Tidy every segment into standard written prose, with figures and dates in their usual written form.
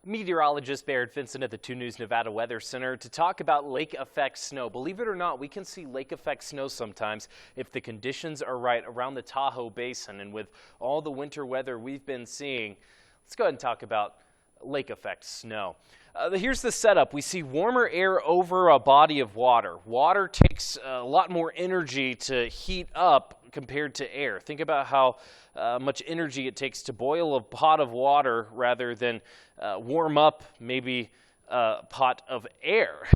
Meteorologist Barrett Vincent at the 2 News Nevada Weather Center to talk about lake effect snow. Believe it or not, we can see lake effect snow sometimes if the conditions are right around the Tahoe Basin. And with all the winter weather we've been seeing, let's go ahead and talk about lake effect snow. Here's the setup. We see warmer air over a body of water. Water takes a lot more energy to heat up compared to air. Think about how much energy it takes to boil a pot of water rather than warm up maybe a pot of air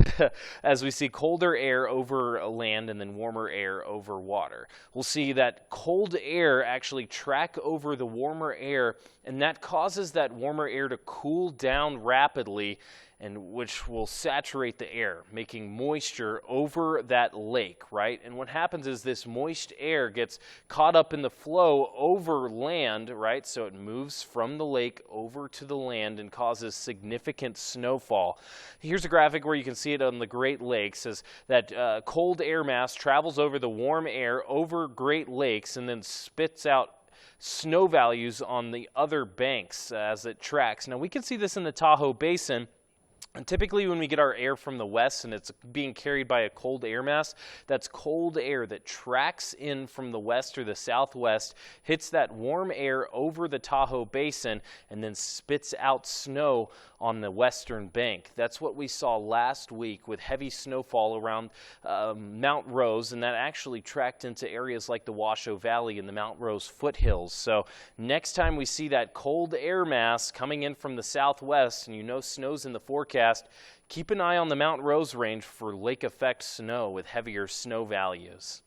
as we see colder air over land and then warmer air over water. We'll see that cold air actually track over the warmer air, and that causes that warmer air to cool down rapidly, and which will saturate the air, making moisture over that lake, right? And what happens is this moist air gets caught up in the flow over land, right? So it moves from the lake over to the land and causes significant snowfall. Here's a graphic where you can see it on the Great Lakes as that cold air mass travels over the warm air over Great Lakes and then spits out snow values on the other banks as it tracks. Now we can see this in the Tahoe Basin. And typically when we get our air from the west and it's being carried by a cold air mass, that's cold air that tracks in from the west or the southwest, hits that warm air over the Tahoe Basin, and then spits out snow on the western bank. That's what we saw last week with heavy snowfall around Mount Rose, and that actually tracked into areas like the Washoe Valley and the Mount Rose foothills. So next time we see that cold air mass coming in from the southwest and you know snow's in the forecast, keep an eye on the Mount Rose range for lake effect snow with heavier snow values.